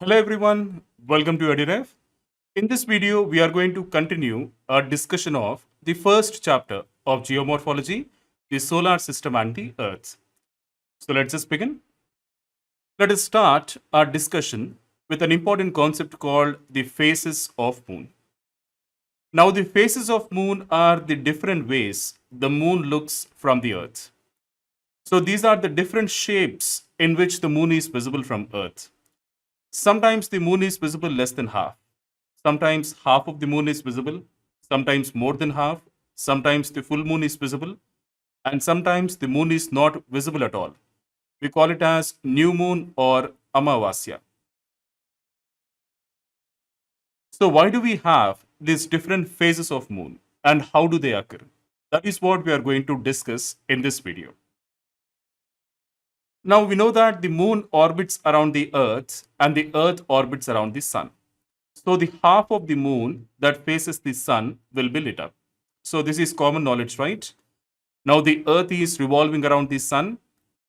Hello everyone, welcome to EduRef. In this video, we are going to continue our discussion of the first chapter of geomorphology, the solar system and the Earth. So let's just begin. Let us start our discussion with an important concept called the phases of moon. Now the phases of moon are the different ways the moon looks from the Earth. So these are the different shapes in which the moon is visible from Earth. Sometimes the moon is visible less than half. Sometimes half of the moon is visible, sometimes more than half, sometimes the full moon is visible, and sometimes the moon is not visible at all. We call it as new moon or Amavasya. So, why do we have these different phases of moon and how do they occur? That is what we are going to discuss in this video. Now, we know that the moon orbits around the earth and the earth orbits around the sun. So the half of the moon that faces the sun will be lit up. So this is common knowledge, right? Now the earth is revolving around the sun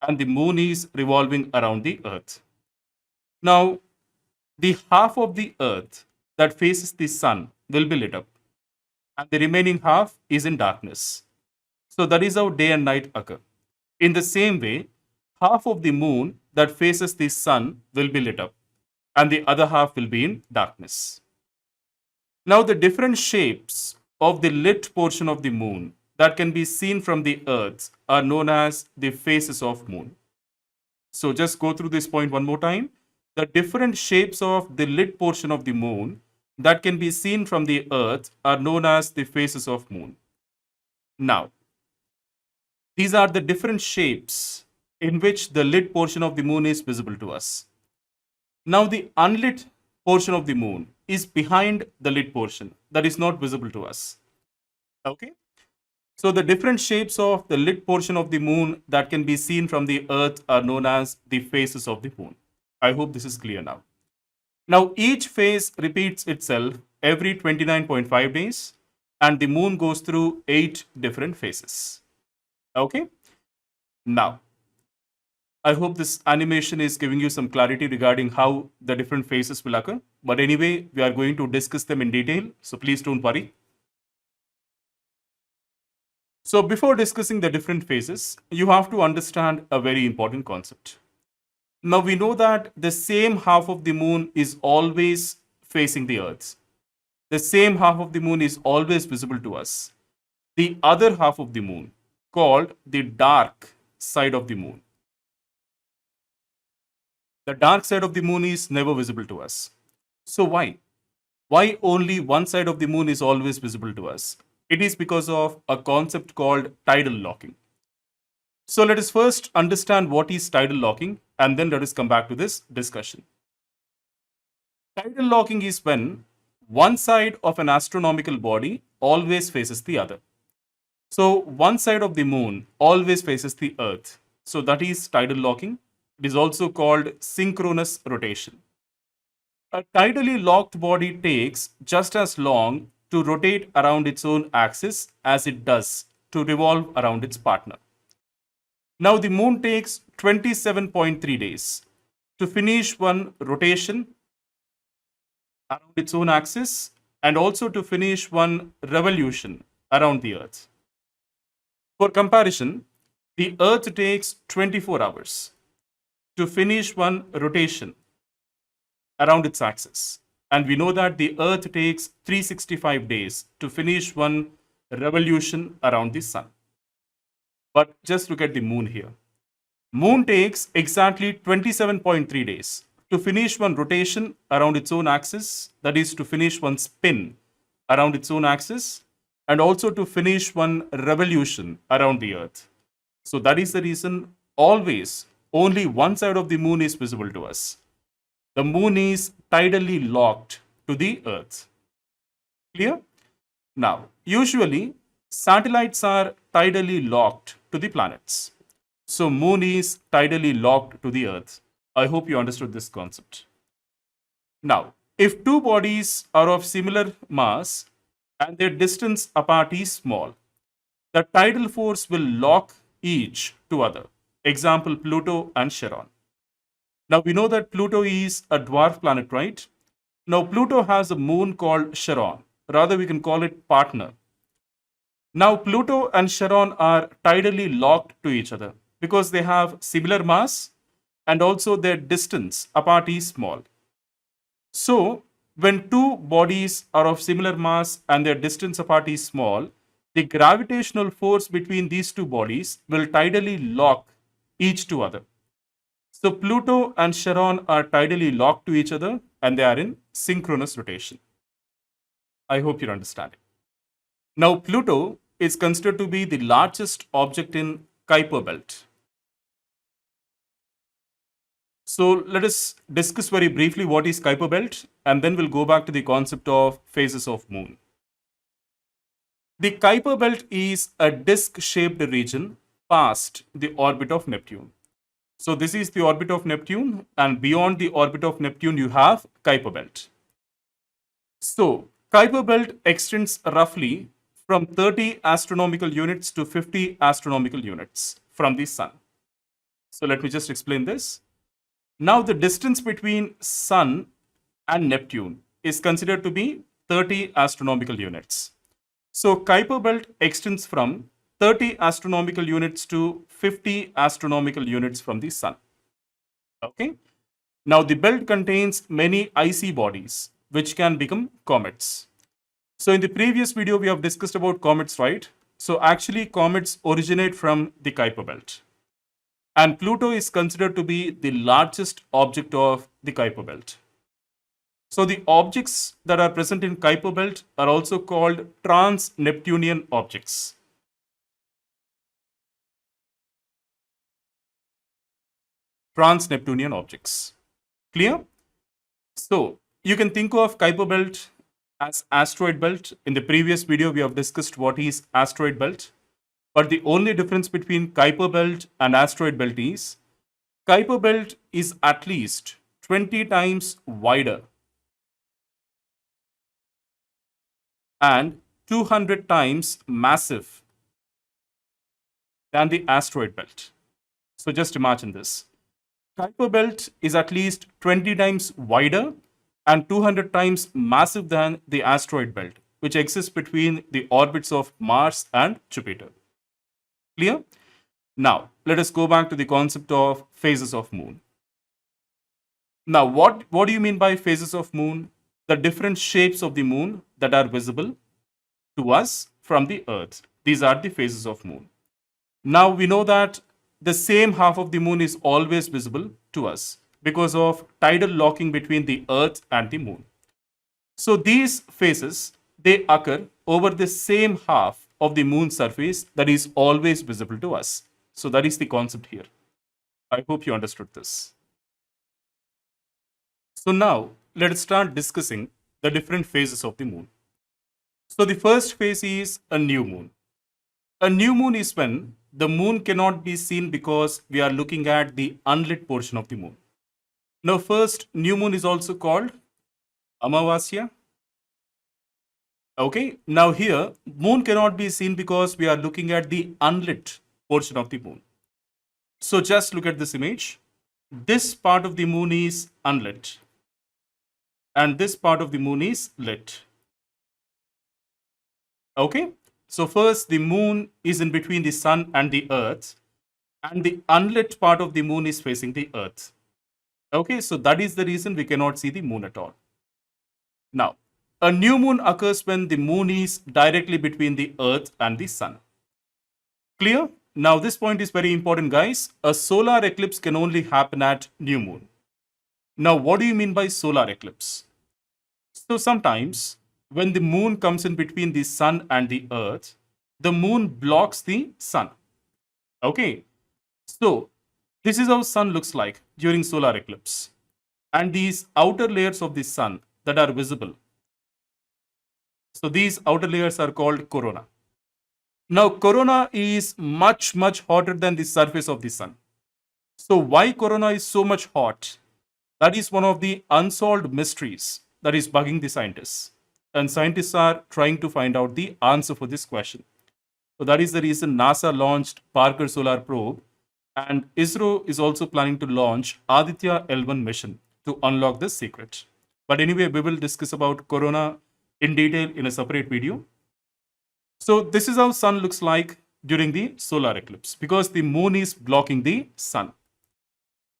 and the moon is revolving around the earth. Now the half of the earth that faces the sun will be lit up and the remaining half is in darkness. So that is how day and night occur. In the same way, half of the moon that faces the sun will be lit up and the other half will be in darkness. Now, the different shapes of the lit portion of the moon that can be seen from the earth are known as the phases of moon. So, just go through this point one more time. The different shapes of the lit portion of the moon that can be seen from the earth are known as the phases of moon. Now, these are the different shapes in which the lit portion of the moon is visible to us. Now, the unlit portion of the moon is behind the lit portion that is not visible to us. Okay. So, the different shapes of the lit portion of the moon that can be seen from the earth are known as the phases of the moon. I hope this is clear now. Now, each phase repeats itself every 29.5 days, and the moon goes through 8 different phases. Okay. Now, I hope this animation is giving you some clarity regarding how the different phases will occur. But anyway, we are going to discuss them in detail, so please don't worry. So before discussing the different phases, you have to understand a very important concept. Now we know that the same half of the moon is always facing the earth. The same half of the moon is always visible to us. The other half of the moon, called the dark side of the moon, the dark side of the moon is never visible to us. So why? Why only one side of the moon is always visible to us? It is because of a concept called tidal locking. So let us first understand what is tidal locking and then let us come back to this discussion. Tidal locking is when one side of an astronomical body always faces the other. So one side of the moon always faces the earth. So that is tidal locking. It is also called synchronous rotation. A tidally locked body takes just as long to rotate around its own axis as it does to revolve around its partner. Now, the moon takes 27.3 days to finish one rotation around its own axis and also to finish one revolution around the earth. For comparison, the earth takes 24 hours to finish one rotation around its axis. And we know that the earth takes 365 days to finish one revolution around the sun. But just look at the moon here. Moon takes exactly 27.3 days to finish one rotation around its own axis, that is to finish one spin around its own axis, and also to finish one revolution around the earth. So that is the reason always only one side of the moon is visible to us. The moon is tidally locked to the earth. Clear? Now, usually satellites are tidally locked to the planets. So moon is tidally locked to the earth. I hope you understood this concept. Now, if two bodies are of similar mass and their distance apart is small, the tidal force will lock each to other. Example, Pluto and Charon. Now we know that Pluto is a dwarf planet, right? Now Pluto has a moon called Charon. Rather, we can call it partner. Now Pluto and Charon are tidally locked to each other because they have similar mass and also their distance apart is small. So, when two bodies are of similar mass and their distance apart is small, the gravitational force between these two bodies will tidally lock each to other. So, Pluto and Charon are tidally locked to each other and they are in synchronous rotation. I hope you're understanding. Now, Pluto is considered to be the largest object in Kuiper belt. So let us discuss very briefly what is Kuiper belt and then we'll go back to the concept of phases of moon. The Kuiper belt is a disc-shaped region past the orbit of Neptune. So this is the orbit of Neptune and beyond the orbit of Neptune you have Kuiper belt. So Kuiper belt extends roughly from 30 astronomical units to 50 astronomical units from the sun. So let me just explain this. Now the distance between Sun and Neptune is considered to be 30 astronomical units. So Kuiper belt extends from 30 astronomical units to 50 astronomical units from the Sun. Okay. Now the belt contains many icy bodies which can become comets. So in the previous video we have discussed about comets, right? So actually comets originate from the Kuiper belt. And Pluto is considered to be the largest object of the Kuiper belt. So the objects that are present in Kuiper belt are also called trans-Neptunian objects. Trans-Neptunian objects. Clear? So you can think of Kuiper belt as asteroid belt. In the previous video, we have discussed what is asteroid belt. But the only difference between Kuiper belt and asteroid belt is Kuiper belt is at least 20 times wider and 200 times massive than the asteroid belt. So just imagine this. Kuiper belt is at least 20 times wider and 200 times massive than the asteroid belt, which exists between the orbits of Mars and Jupiter. Clear? Now, let us go back to the concept of phases of moon. Now, what do you mean by phases of moon? The different shapes of the moon that are visible to us from the earth. These are the phases of moon. Now, we know that the same half of the moon is always visible to us because of tidal locking between the earth and the moon. So, these phases, they occur over the same half of the moon surface that is always visible to us. So that is the concept here. I hope you understood this. So now let us start discussing the different phases of the moon. So the first phase is a new moon. A new moon is when the moon cannot be seen because we are looking at the unlit portion of the moon. Now first, new moon is also called Amavasya. Okay, now here moon cannot be seen because we are looking at the unlit portion of the moon. So just look at this image. This part of the moon is unlit and this part of the moon is lit. Okay, so first the moon is in between the sun and the earth and the unlit part of the moon is facing the earth. Okay, so that is the reason we cannot see the moon at all. Now, a new moon occurs when the moon is directly between the earth and the sun. Clear? Now this point is very important, guys. A solar eclipse can only happen at new moon. Now what do you mean by solar eclipse? So sometimes when the moon comes in between the sun and the earth, the moon blocks the sun. Okay. So this is how sun looks like during solar eclipse. And these outer layers of the sun that are visible, so these outer layers are called corona. Now, corona is much hotter than the surface of the sun. So, why corona is so much hot? That is one of the unsolved mysteries that is bugging the scientists. And scientists are trying to find out the answer for this question. So, that is the reason NASA launched Parker Solar Probe And ISRO is also planning to launch Aditya L1 mission to unlock this secret. But anyway, we will discuss about corona in detail in a separate video. So this is how sun looks like during the solar eclipse because the moon is blocking the sun.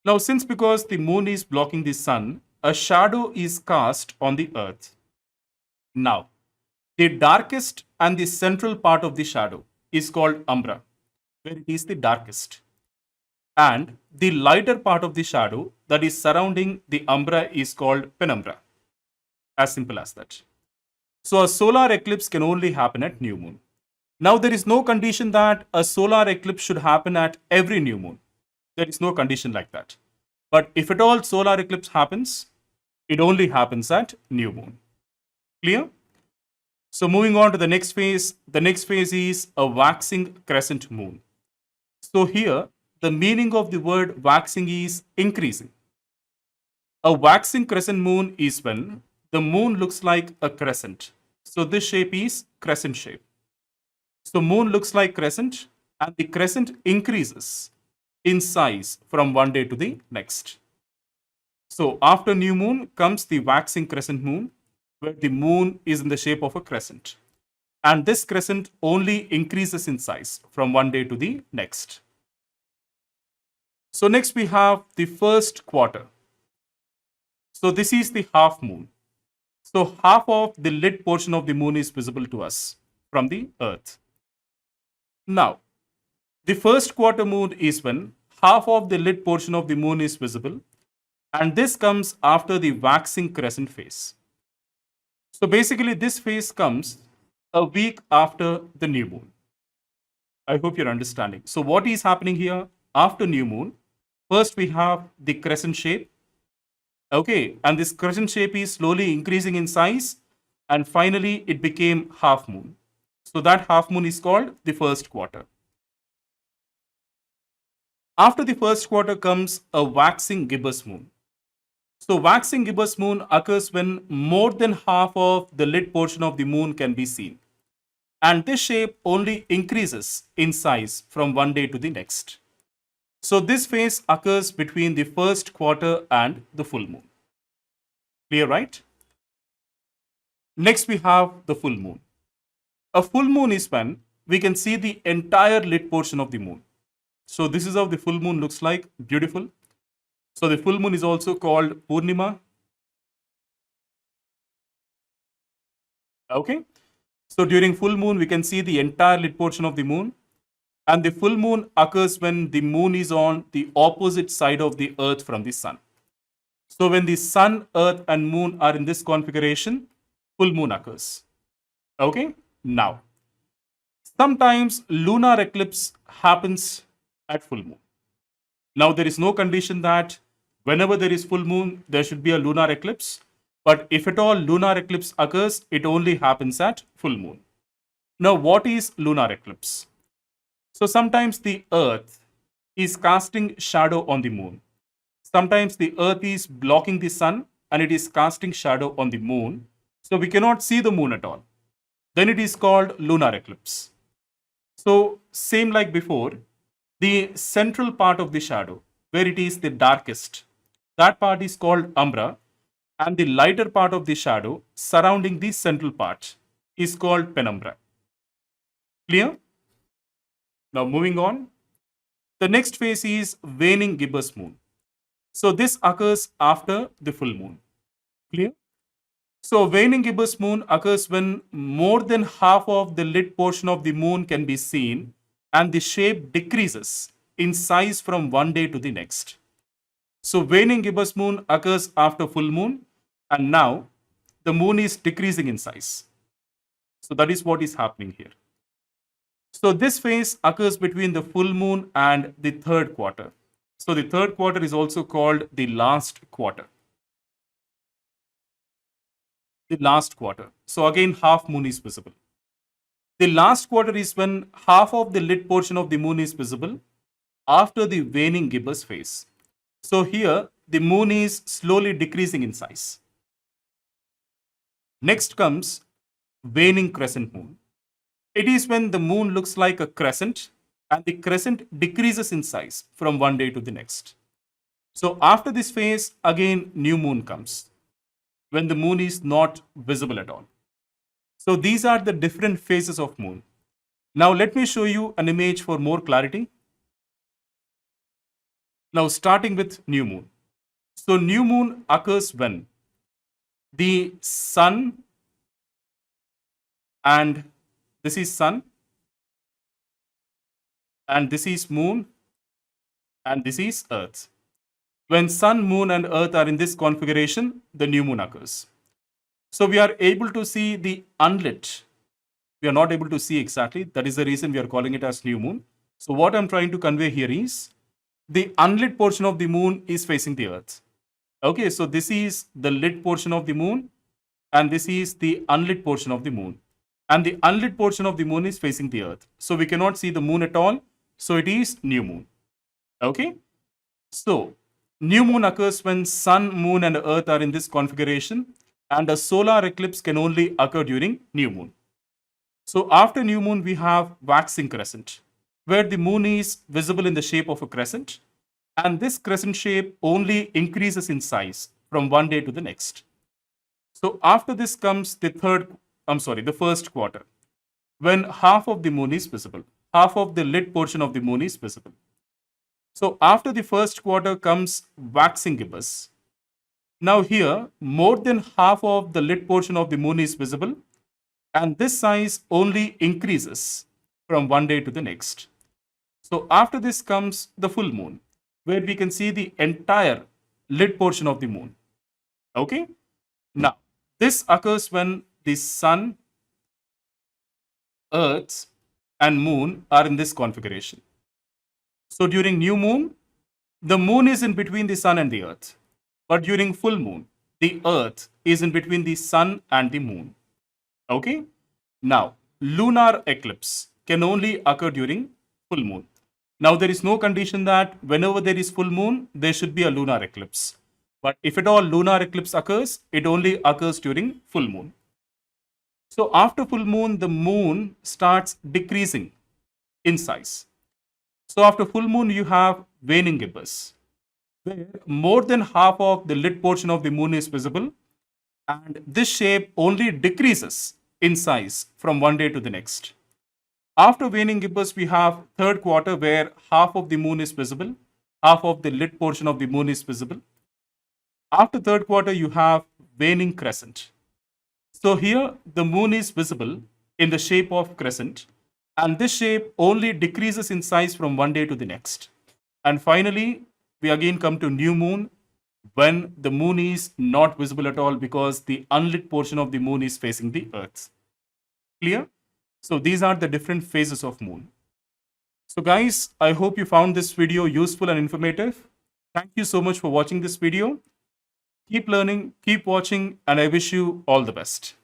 Now, since because the moon is blocking the sun, a shadow is cast on the earth. Now, the darkest and the central part of the shadow is called umbra, where it is the darkest. And the lighter part of the shadow that is surrounding the umbra is called penumbra. As simple as that. So, a solar eclipse can only happen at new moon. Now, there is no condition that a solar eclipse should happen at every new moon. There is no condition like that. But if at all solar eclipse happens, it only happens at new moon. Clear? So moving on to the next phase is a waxing crescent moon. So here, the meaning of the word waxing is increasing. A waxing crescent moon is when the moon looks like a crescent. So this shape is crescent shape. So moon looks like crescent and the crescent increases in size from one day to the next. So after new moon comes the waxing crescent moon, where the moon is in the shape of a crescent. And this crescent only increases in size from one day to the next. So next we have the first quarter. So this is the half moon. So half of the lit portion of the moon is visible to us from the earth. Now, the first quarter moon is when half of the lit portion of the moon is visible, and this comes after the waxing crescent phase. So basically, this phase comes a week after the new moon. I hope you're understanding. So what is happening here after new moon? First, we have the crescent shape. Okay, and this crescent shape is slowly increasing in size, and finally it became half moon. So that half moon is called the first quarter. After the first quarter comes a waxing gibbous moon. So waxing gibbous moon occurs when more than half of the lit portion of the moon can be seen. And this shape only increases in size from one day to the next. So this phase occurs between the first quarter and the full moon. Clear, right? Next we have the full moon. A full moon is when we can see the entire lit portion of the moon. So this is how the full moon looks like. Beautiful. So the full moon is also called Purnima. Okay. So during full moon, we can see the entire lit portion of the moon. And the full moon occurs when the moon is on the opposite side of the earth from the sun. So when the sun, earth, and moon are in this configuration, full moon occurs. Okay. Now, sometimes lunar eclipse happens at full moon. Now, there is no condition that whenever there is full moon, there should be a lunar eclipse. But if at all lunar eclipse occurs, it only happens at full moon. Now, what is lunar eclipse? So sometimes the earth is casting shadow on the moon. Sometimes the earth is blocking the sun and it is casting shadow on the moon. So we cannot see the moon at all. Then it is called lunar eclipse. So same like before, the central part of the shadow, where it is the darkest, that part is called umbra, and the lighter part of the shadow surrounding the central part is called penumbra. Clear? Now moving on, the next phase is waning gibbous moon. So this occurs after the full moon. Clear? So waning gibbous moon occurs when more than half of the lit portion of the moon can be seen and the shape decreases in size from one day to the next. So waning gibbous moon occurs after full moon, and now the moon is decreasing in size. So that is what is happening here. So this phase occurs between the full moon and the third quarter. So the third quarter is also called the last quarter. The last quarter. So again, half moon is visible. The last quarter is when half of the lit portion of the moon is visible after the waning gibbous phase. So here, the moon is slowly decreasing in size. Next comes waning crescent moon. It is when the moon looks like a crescent and the crescent decreases in size from one day to the next. So after this phase, again new moon comes when the moon is not visible at all. So these are the different phases of moon. Now let me show you an image for more clarity. Now starting with new moon. So new moon occurs when the sun, and this is sun, and this is moon, and this is earth. When sun, moon and earth are in this configuration, the new moon occurs. So we are able to see the unlit. We are not able to see exactly. That is the reason we are calling it as new moon. So what I'm trying to convey here is the unlit portion of the moon is facing the earth. Okay, so this is the lit portion of the moon, and this is the unlit portion of the moon. And the unlit portion of the moon is facing the earth. So we cannot see the moon at all. So it is new moon. Okay, so new moon occurs when sun, moon and earth are in this configuration, and a solar eclipse can only occur during new moon. So after new moon, we have waxing crescent, where the moon is visible in the shape of a crescent, and this crescent shape only increases in size from one day to the next. So after this comes the first quarter, when half of the moon is visible, half of the lit portion of the moon is visible. So after the first quarter comes waxing gibbous. Now here, more than half of the lit portion of the moon is visible, and this size only increases from one day to the next. So after this comes the full moon, where we can see the entire lit portion of the moon. Okay? Now, this occurs when the sun, earth, and moon are in this configuration. So during new moon, the moon is in between the sun and the earth. But during full moon, the earth is in between the sun and the moon. Okay? Now, lunar eclipse can only occur during full moon. Now, there is no condition that whenever there is full moon, there should be a lunar eclipse. But if at all lunar eclipse occurs, it only occurs during full moon. So after full moon, the moon starts decreasing in size. So after full moon, you have waning gibbous, where more than half of the lit portion of the moon is visible, and this shape only decreases in size from one day to the next. After waning gibbous, we have third quarter, where half of the moon is visible, half of the lit portion of the moon is visible. After third quarter, you have waning crescent. So here the moon is visible in the shape of crescent, and this shape only decreases in size from one day to the next. And finally, we again come to new moon, when the moon is not visible at all because the unlit portion of the moon is facing the earth. Clear? So these are the different phases of moon. So guys, I hope you found this video useful and informative. Thank you so much for watching this video. Keep learning, keep watching, and I wish you all the best.